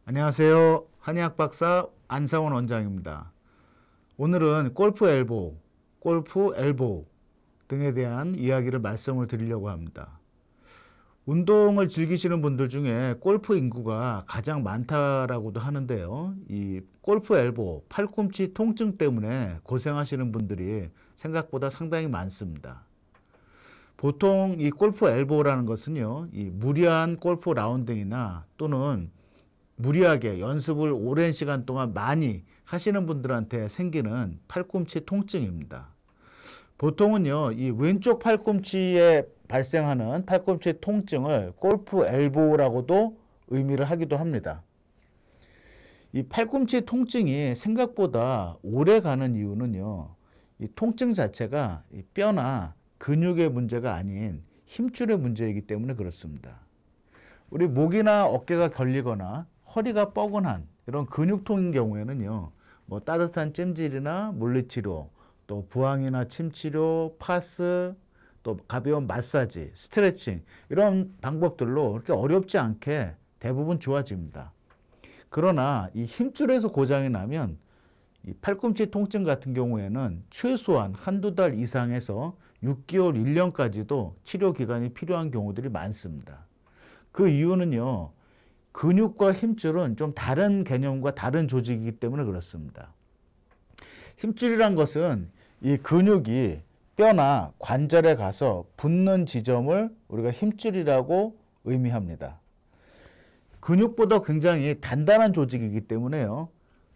안녕하세요. 한의학 박사 안상원 원장입니다. 오늘은 골프 엘보 등에 대한 이야기를 말씀을 드리려고 합니다. 운동을 즐기시는 분들 중에 골프 인구가 가장 많다라고도 하는데요. 이 골프 엘보, 팔꿈치 통증 때문에 고생하시는 분들이 생각보다 상당히 많습니다. 보통 이 골프 엘보라는 것은요, 이 무리한 골프 라운딩이나 또는 무리하게 연습을 오랜 시간 동안 많이 하시는 분들한테 생기는 팔꿈치 통증입니다. 보통은요, 이 왼쪽 팔꿈치에 발생하는 팔꿈치 통증을 골프 엘보라고도 의미를 하기도 합니다. 이 팔꿈치 통증이 생각보다 오래 가는 이유는요, 이 통증 자체가 뼈나 근육의 문제가 아닌 힘줄의 문제이기 때문에 그렇습니다. 우리 목이나 어깨가 결리거나 허리가 뻐근한 이런 근육통인 경우에는요, 뭐 따뜻한 찜질이나 물리치료, 또 부항이나 침치료, 파스, 또 가벼운 마사지, 스트레칭 이런 방법들로 그렇게 어렵지 않게 대부분 좋아집니다. 그러나 이 힘줄에서 고장이 나면 이 팔꿈치 통증 같은 경우에는 최소한 한두 달 이상에서 6개월, 1년까지도 치료 기간이 필요한 경우들이 많습니다. 그 이유는요, 근육과 힘줄은 좀 다른 개념과 다른 조직이기 때문에 그렇습니다. 힘줄이란 것은 이 근육이 뼈나 관절에 가서 붙는 지점을 우리가 힘줄이라고 의미합니다. 근육보다 굉장히 단단한 조직이기 때문에요,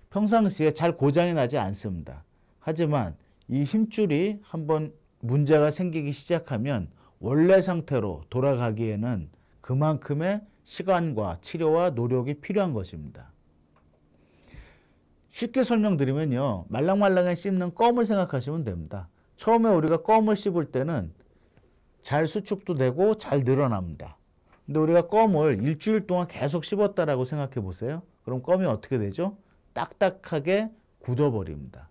평상시에 잘 고장이 나지 않습니다. 하지만 이 힘줄이 한번 문제가 생기기 시작하면 원래 상태로 돌아가기에는 그만큼의 시간과 치료와 노력이 필요한 것입니다. 쉽게 설명드리면요, 말랑말랑해 씹는 껌을 생각하시면 됩니다. 처음에 우리가 껌을 씹을 때는 잘 수축도 되고 잘 늘어납니다. 근데 우리가 껌을 일주일 동안 계속 씹었다라고 생각해 보세요. 그럼 껌이 어떻게 되죠? 딱딱하게 굳어버립니다.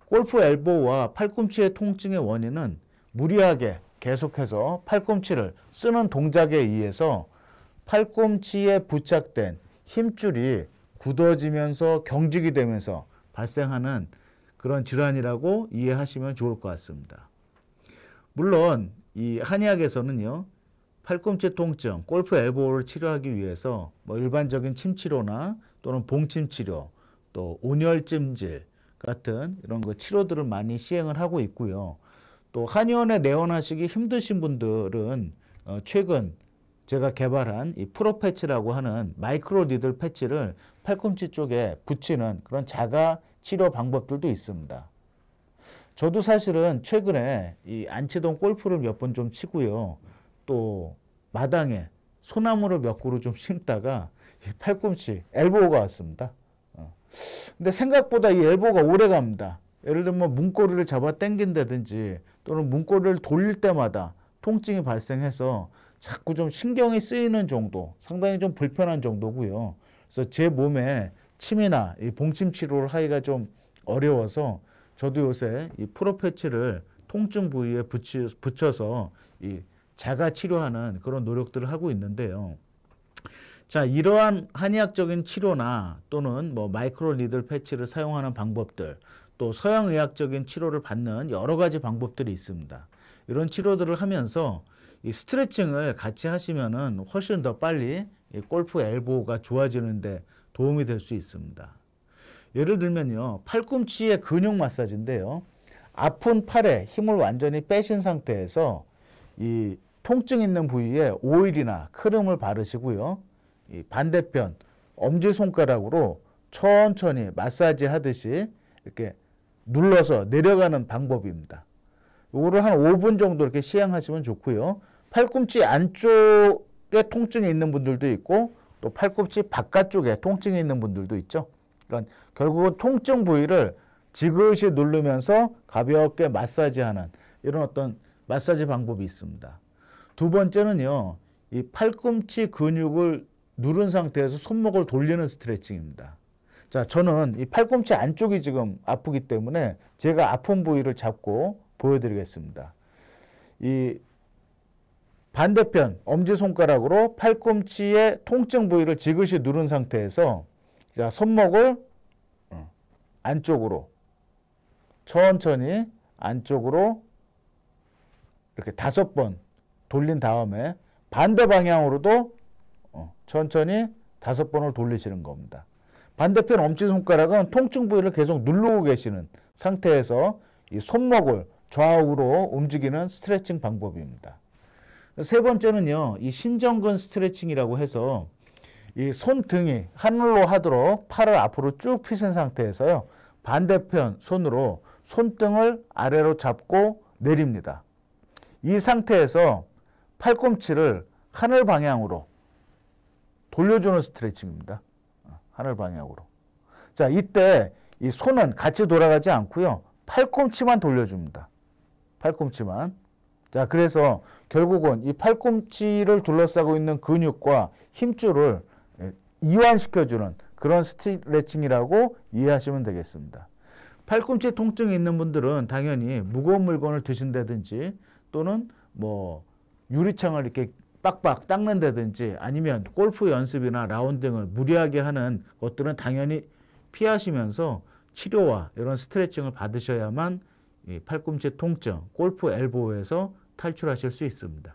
골프 엘보와 팔꿈치의 통증의 원인은 무리하게 계속해서 팔꿈치를 쓰는 동작에 의해서 팔꿈치에 부착된 힘줄이 굳어지면서 경직이 되면서 발생하는 그런 질환이라고 이해하시면 좋을 것 같습니다. 물론 이 한의학에서는요, 팔꿈치 통증, 골프 엘보를 치료하기 위해서 뭐 일반적인 침치료나 또는 봉침치료, 또 온열찜질 같은 이런 거 치료들을 많이 시행을 하고 있고요. 또 한의원에 내원하시기 힘드신 분들은 최근 제가 개발한 이 프로패치라고 하는 마이크로 니들 패치를 팔꿈치 쪽에 붙이는 그런 자가 치료 방법들도 있습니다. 저도 사실은 최근에 이 안치동 골프를 몇 번 좀 치고요, 또 마당에 소나무를 몇 그루 좀 심다가 이 팔꿈치 엘보가 왔습니다. 근데 생각보다 이 엘보가 오래 갑니다. 예를 들면 문고리를 잡아 당긴다든지 또는 문고리를 돌릴 때마다 통증이 발생해서 자꾸 좀 신경이 쓰이는 정도, 상당히 좀 불편한 정도고요. 그래서 제 몸에 침이나 이 봉침 치료를 하기가 좀 어려워서 저도 요새 이 프로패치를 통증 부위에 붙여서 이 자가 치료하는 그런 노력들을 하고 있는데요. 자, 이러한 한의학적인 치료나 또는 뭐 마이크로 니들 패치를 사용하는 방법들, 또 서양의학적인 치료를 받는 여러 가지 방법들이 있습니다. 이런 치료들을 하면서 이 스트레칭을 같이 하시면은 훨씬 더 빨리 이 골프 엘보가 좋아지는데 도움이 될 수 있습니다. 예를 들면요, 팔꿈치의 근육 마사지인데요, 아픈 팔에 힘을 완전히 빼신 상태에서 이 통증 있는 부위에 오일이나 크림을 바르시고요, 이 반대편 엄지손가락으로 천천히 마사지 하듯이 이렇게 눌러서 내려가는 방법입니다. 이거를 한 5분 정도 이렇게 시행하시면 좋고요. 팔꿈치 안쪽에 통증이 있는 분들도 있고 또 팔꿈치 바깥쪽에 통증이 있는 분들도 있죠. 그러니까 결국은 통증 부위를 지그시 누르면서 가볍게 마사지하는 이런 어떤 마사지 방법이 있습니다. 두 번째는요, 이 팔꿈치 근육을 누른 상태에서 손목을 돌리는 스트레칭입니다. 자, 저는 이 팔꿈치 안쪽이 지금 아프기 때문에 제가 아픈 부위를 잡고 보여드리겠습니다. 이 반대편 엄지손가락으로 팔꿈치의 통증 부위를 지그시 누른 상태에서 자, 손목을 안쪽으로 천천히 안쪽으로 이렇게 5번 돌린 다음에 반대 방향으로도 천천히 5번을 돌리시는 겁니다. 반대편 엄지손가락은 통증 부위를 계속 누르고 계시는 상태에서 이 손목을 좌우로 움직이는 스트레칭 방법입니다. 세 번째는요, 이 신전근 스트레칭이라고 해서 이 손등이 하늘로 하도록 팔을 앞으로 쭉 펴신 상태에서요, 반대편 손으로 손등을 아래로 잡고 내립니다. 이 상태에서 팔꿈치를 하늘 방향으로 돌려주는 스트레칭입니다. 하늘 방향으로. 자, 이때 이 손은 같이 돌아가지 않고요, 팔꿈치만 돌려줍니다. 팔꿈치만. 자, 그래서 결국은 이 팔꿈치를 둘러싸고 있는 근육과 힘줄을 이완시켜주는 그런 스트레칭이라고 이해하시면 되겠습니다. 팔꿈치 통증이 있는 분들은 당연히 무거운 물건을 드신다든지 또는 뭐 유리창을 이렇게 빡빡 닦는다든지 아니면 골프 연습이나 라운딩을 무리하게 하는 것들은 당연히 피하시면서 치료와 이런 스트레칭을 받으셔야만 이 팔꿈치 통증, 골프 엘보에서 탈출하실 수 있습니다.